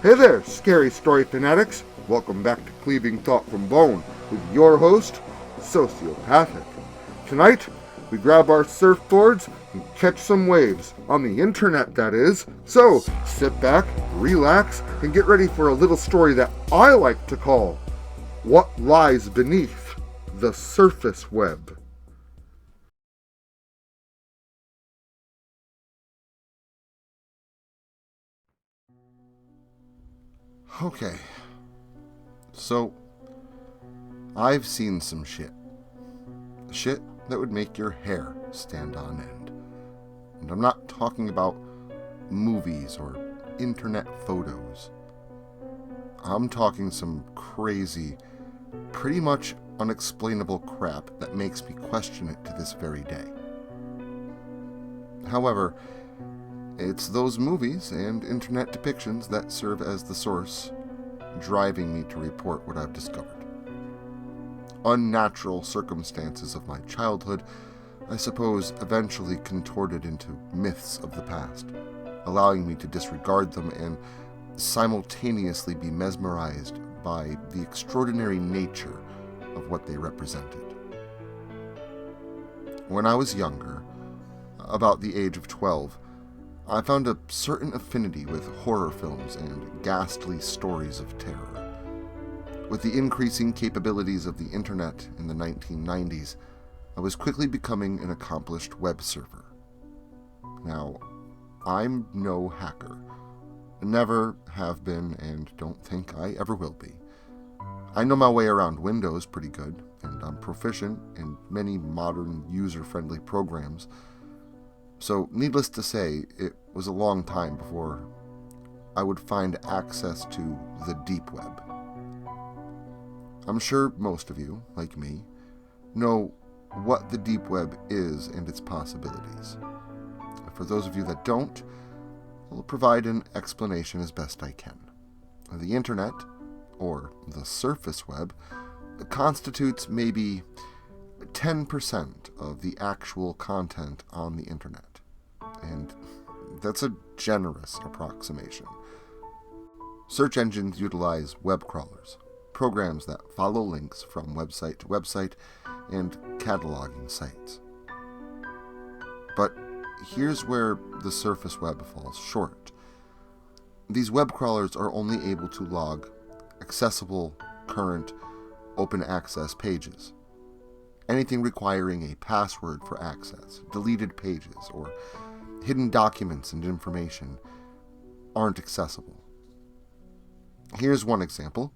Hey there, scary story fanatics. Welcome back to Cleaving Thought from Bone with your host, Sociopathic. Tonight, we grab our surfboards and catch some waves, on the internet that is. So, sit back, relax, and get ready for a little story that I like to call What Lies Beneath the Surface Web. Okay, so I've seen some shit. Shit that would make your hair stand on end. And I'm not talking about movies or internet photos. I'm talking some crazy, pretty much unexplainable crap that makes me question it to this very day. However, it's those movies and internet depictions that serve as the source, driving me to report what I've discovered. Unnatural circumstances of my childhood, I suppose, eventually contorted into myths of the past, allowing me to disregard them and simultaneously be mesmerized by the extraordinary nature of what they represented. When I was younger, about the age of 12, I found a certain affinity with horror films and ghastly stories of terror. With the increasing capabilities of the internet in the 1990s, I was quickly becoming an accomplished web surfer. Now, I'm no hacker. Never have been and don't think I ever will be. I know my way around Windows pretty good, and I'm proficient in many modern user-friendly programs. So, needless to say, it was a long time before I would find access to the deep web. I'm sure most of you, like me, know what the deep web is and its possibilities. For those of you that don't, I'll provide an explanation as best I can. The internet, or the surface web, constitutes maybe 10% of the actual content on the internet. And that's a generous approximation. Search engines utilize web crawlers, programs that follow links from website to website and cataloging sites. But here's where the surface web falls short. These web crawlers are only able to log accessible, current, open access pages. Anything requiring a password for access, deleted pages, or hidden documents and information aren't accessible. Here's one example.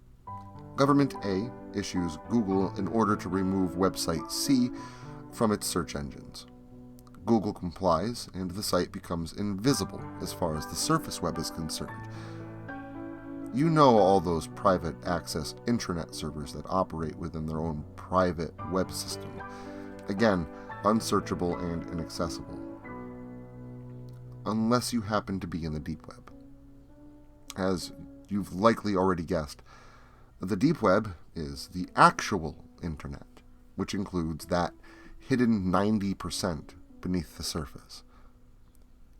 Government A issues Google an order to remove website C from its search engines. Google complies, and the site becomes invisible as far as the surface web is concerned. You know all those private access intranet servers that operate within their own private web system. Again, unsearchable and inaccessible. Unless you happen to be in the deep web. As you've likely already guessed, the deep web is the actual internet, which includes that hidden 90% beneath the surface.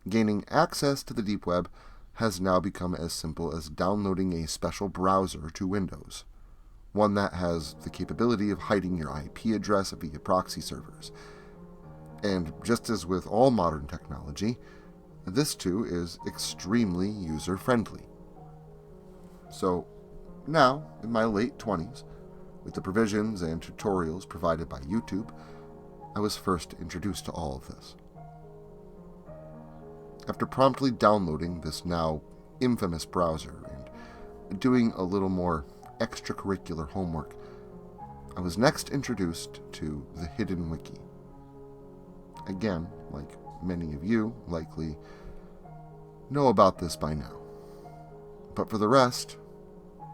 Gaining access to the deep web has now become as simple as downloading a special browser to Windows, one that has the capability of hiding your IP address via proxy servers. And just as with all modern technology, this too is extremely user-friendly. So, now, in my late 20s, with the provisions and tutorials provided by YouTube, I was first introduced to all of this. After promptly downloading this now infamous browser and doing a little more extracurricular homework, I was next introduced to the Hidden Wiki. Again, like many of you likely know about this by now. But for the rest,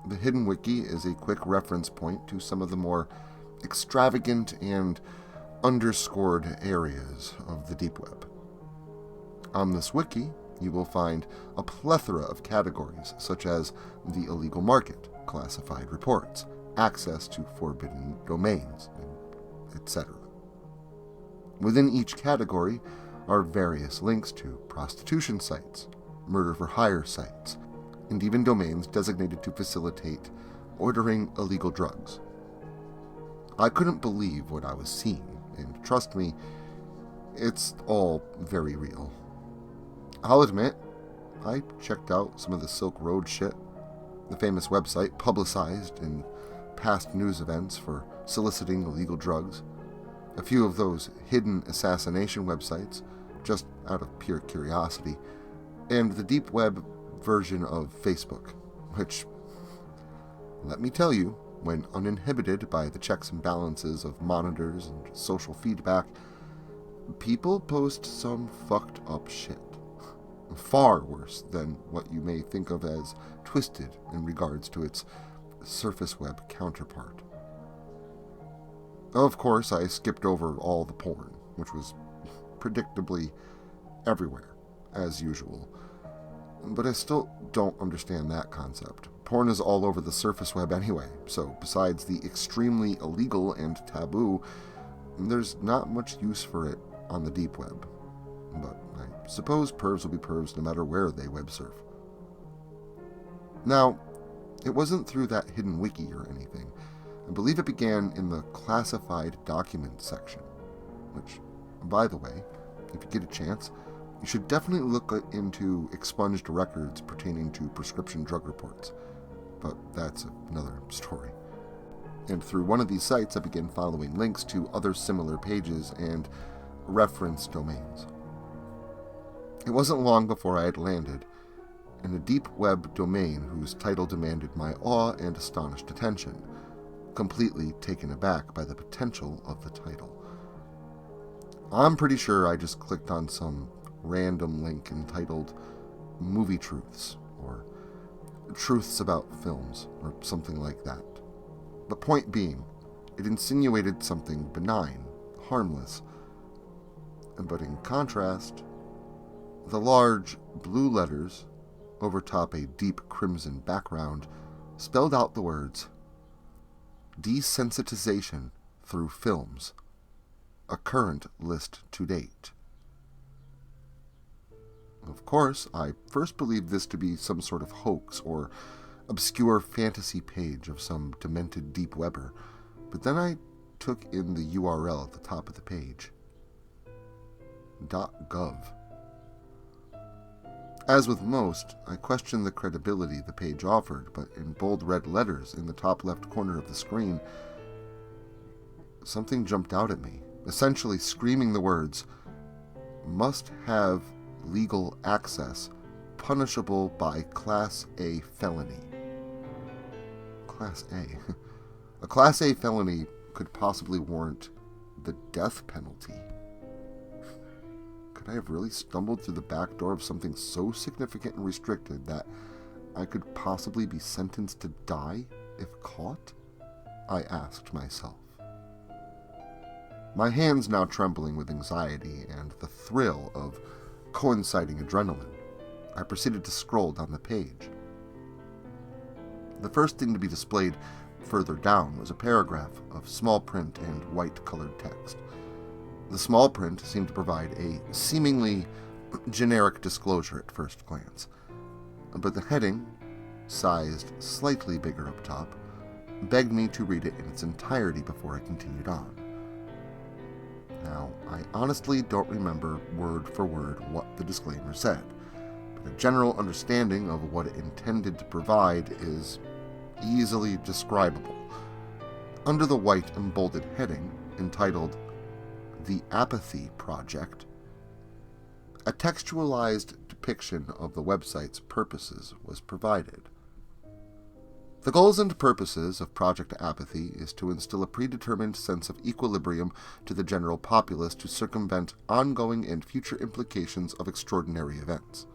the Hidden Wiki is a quick reference point to some of the more extravagant and underscored areas of the deep web. On this wiki, you will find a plethora of categories such as the illegal market, classified reports, access to forbidden domains, etc. Within each category are various links to prostitution sites, murder-for-hire sites, and even domains designated to facilitate ordering illegal drugs. I couldn't believe what I was seeing, and trust me, it's all very real. I'll admit, I checked out some of the Silk Road shit, the famous website publicized in past news events for soliciting illegal drugs, a few of those hidden assassination websites, just out of pure curiosity, and the deep web version of Facebook, which, let me tell you, when uninhibited by the checks and balances of monitors and social feedback, people post some fucked up shit. Far worse than what you may think of as twisted in regards to its surface web counterpart. Of course, I skipped over all the porn, which was predictably everywhere, as usual. But I still don't understand that concept. Porn is all over the surface web anyway, so besides the extremely illegal and taboo, there's not much use for it on the deep web. But I suppose pervs will be pervs no matter where they web surf. Now, it wasn't through that hidden wiki or anything. I believe it began in the classified documents section, which, by the way, if you get a chance, you should definitely look into expunged records pertaining to prescription drug reports. But that's another story. And through one of these sites, I began following links to other similar pages and reference domains. It wasn't long before I had landed in a deep web domain whose title demanded my awe and astonished attention, completely taken aback by the potential of the title. I'm pretty sure I just clicked on some random link entitled Movie Truths, or Truths About Films, or something like that. But point being, it insinuated something benign, harmless. But in contrast, the large blue letters overtop a deep crimson background spelled out the words, Desensitization through Films, a current list to date. Of course, I first believed this to be some sort of hoax or obscure fantasy page of some demented deep webber, but then I took in the URL at the top of the page. .gov. As with most, I questioned the credibility the page offered, but in bold red letters in the top left corner of the screen, something jumped out at me, essentially screaming the words, "Must have legal access, punishable by Class A felony." Class A? A Class A felony could possibly warrant the death penalty. Could I have really stumbled through the back door of something so significant and restricted that I could possibly be sentenced to die if caught? I asked myself. My hands now trembling with anxiety and the thrill of coinciding adrenaline, I proceeded to scroll down the page. The first thing to be displayed further down was a paragraph of small print and white-colored text. The small print seemed to provide a seemingly generic disclosure at first glance, but the heading, sized slightly bigger up top, begged me to read it in its entirety before I continued on. Now, I honestly don't remember word for word what the disclaimer said, but a general understanding of what it intended to provide is easily describable. Under the white embolded heading, entitled The Apathy Project, a textualized depiction of the website's purposes was provided. The goals and purposes of Project Apathy is to instill a predetermined sense of equilibrium to the general populace to circumvent ongoing and future implications of extraordinary events.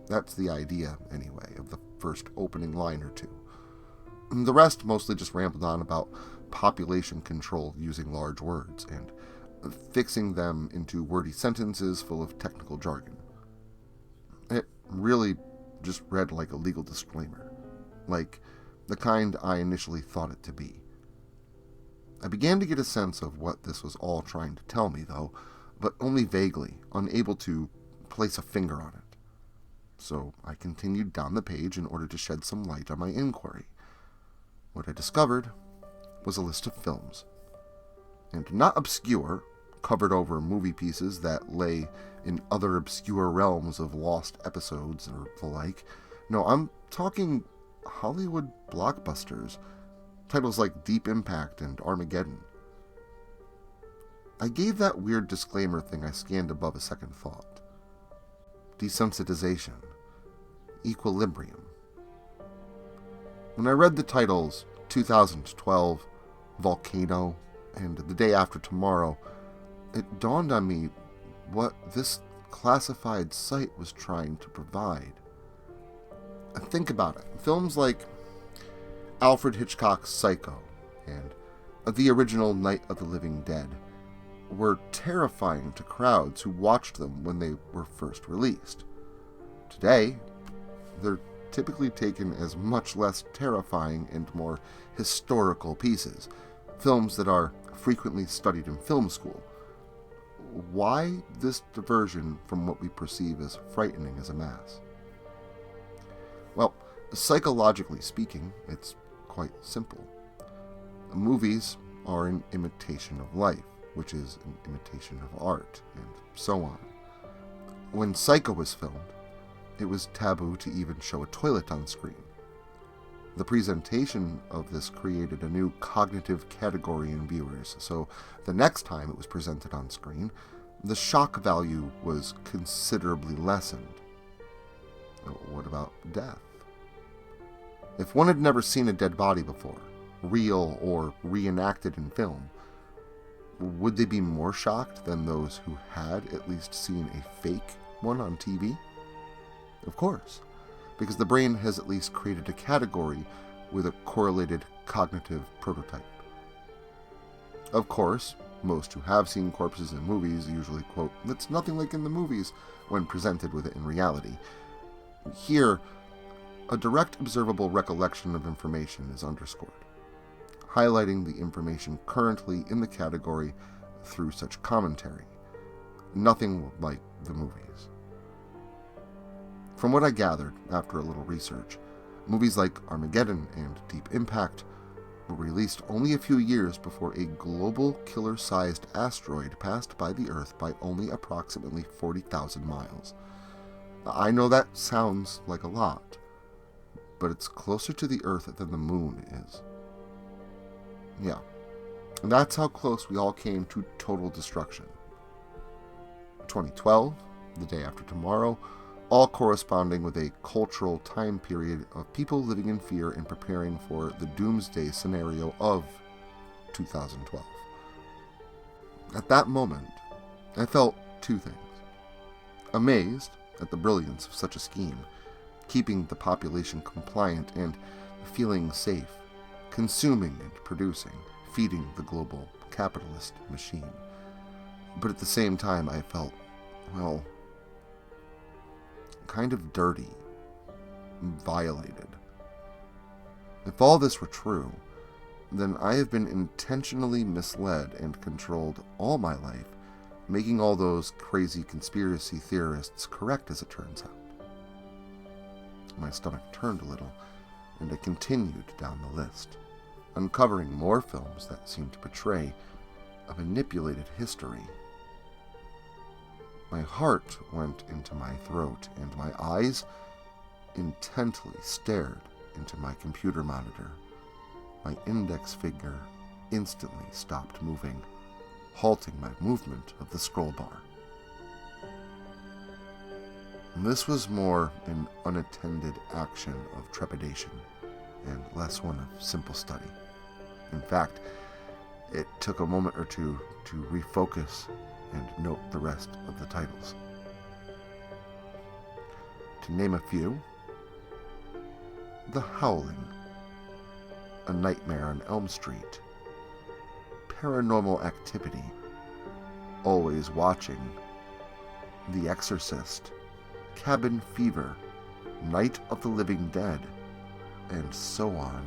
That's the idea, anyway, of the first opening line or two. The rest mostly just rambled on about population control using large words and fixing them into wordy sentences full of technical jargon. It really just read like a legal disclaimer, like the kind I initially thought it to be. I began to get a sense of what this was all trying to tell me, though, but only vaguely, unable to place a finger on it. so I continued down the page in order to shed some light on my inquiry. What I discovered was a list of films, and not obscure, covered over movie pieces that lay in other obscure realms of lost episodes or the like. No, I'm talking Hollywood blockbusters, titles like Deep Impact and Armageddon. I gave that weird disclaimer thing I scanned above a second thought. Desensitization. Equilibrium. When I read the titles 2012, Volcano, and The Day After Tomorrow, it dawned on me what this classified site was trying to provide. And think about it. Films like Alfred Hitchcock's Psycho and the original Night of the Living Dead were terrifying to crowds who watched them when they were first released. Today, they're typically taken as much less terrifying and more historical pieces, films that are frequently studied in film school. Why this diversion from what we perceive as frightening as a mass? Well, psychologically speaking, it's quite simple. Movies are an imitation of life, which is an imitation of art, and so on. When Psycho was filmed, it was taboo to even show a toilet on screen. The presentation of this created a new cognitive category in viewers, so the next time it was presented on screen, the shock value was considerably lessened. What about death? If one had never seen a dead body before, real or reenacted in film, would they be more shocked than those who had at least seen a fake one on TV? Of course, because the brain has at least created a category with a correlated cognitive prototype. Of course, most who have seen corpses in movies usually quote, "It's nothing like in the movies," when presented with it in reality. Here, a direct observable recollection of information is underscored, highlighting the information currently in the category through such commentary. Nothing like the movies. From what I gathered after a little research, movies like Armageddon and Deep Impact were released only a few years before a global killer-sized asteroid passed by the Earth by only approximately 40,000 miles. I know that sounds like a lot, but it's closer to the Earth than the Moon is. Yeah, and that's how close we all came to total destruction. 2012, The Day After Tomorrow, all corresponding with a cultural time period of people living in fear and preparing for the doomsday scenario of 2012. At that moment, I felt two things. Amazed at the brilliance of such a scheme, keeping the population compliant and feeling safe, consuming and producing, feeding the global capitalist machine. But at the same time, I felt, well, kind of dirty, violated. If all this were true, then I have been intentionally misled and controlled all my life, making all those crazy conspiracy theorists correct, as it turns out. My stomach turned a little, and I continued down the list, uncovering more films that seemed to portray a manipulated history. My heart went into my throat, and my eyes intently stared into my computer monitor. My index finger instantly stopped moving, halting my movement of the scroll bar. This was more an unattended action of trepidation, and less one of simple study. In fact, it took a moment or two to refocus and note the rest of the titles. To name a few: The Howling, A Nightmare on Elm Street, Paranormal Activity, Always Watching, The Exorcist, Cabin Fever, Night of the Living Dead, and so on.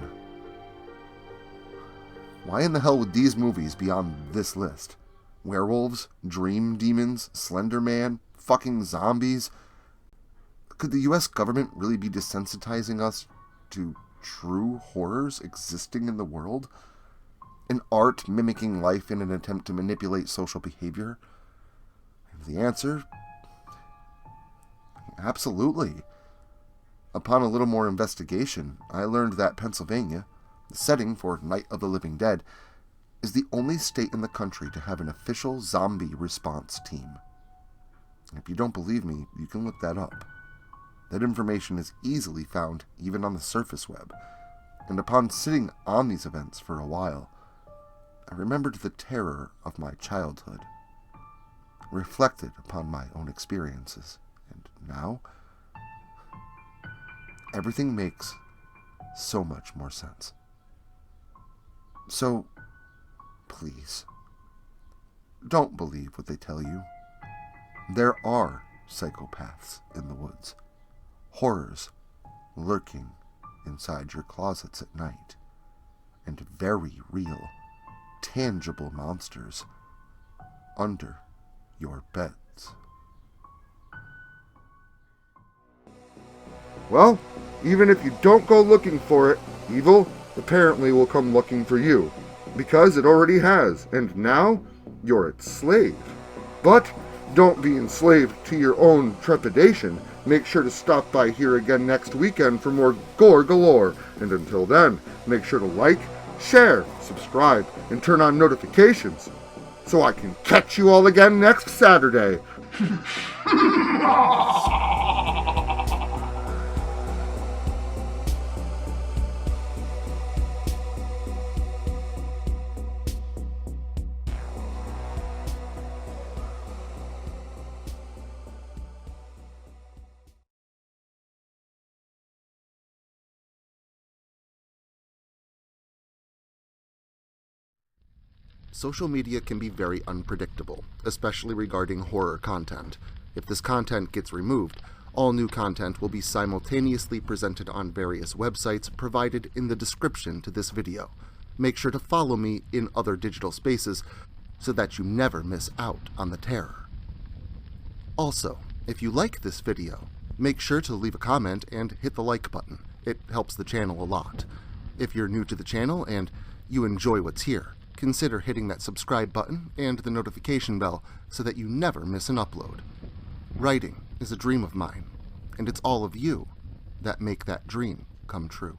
Why in the hell would these movies be on this list? Werewolves, dream demons, Slender Man, fucking zombies. Could the US government really be desensitizing us to true horrors existing in the world? An art mimicking life in an attempt to manipulate social behavior? The answer? Absolutely. Upon a little more investigation, I learned that Pennsylvania, the setting for Night of the Living Dead, is the only state in the country to have an official zombie response team. If you don't believe me, you can look that up. That information is easily found even on the surface web, and upon sitting on these events for a while, I remembered the terror of my childhood, reflected upon my own experiences, and now everything makes so much more sense. So, please, don't believe what they tell you. There are psychopaths in the woods, horrors lurking inside your closets at night, and very real, tangible monsters under your beds. Well, even if you don't go looking for it, evil apparently will come looking for you, because it already has, and now you're its slave. But don't be enslaved to your own trepidation. Make sure to stop by here again next weekend for more gore galore, and until then, make sure to like, share, subscribe, and turn on notifications so I can catch you all again next Saturday. Social media can be very unpredictable, especially regarding horror content. If this content gets removed, all new content will be simultaneously presented on various websites provided in the description to this video. Make sure to follow me in other digital spaces so that you never miss out on the terror. Also, if you like this video, make sure to leave a comment and hit the like button. It helps the channel a lot. If you're new to the channel and you enjoy what's here, consider hitting that subscribe button and the notification bell so that you never miss an upload. Writing is a dream of mine, and it's all of you that make that dream come true.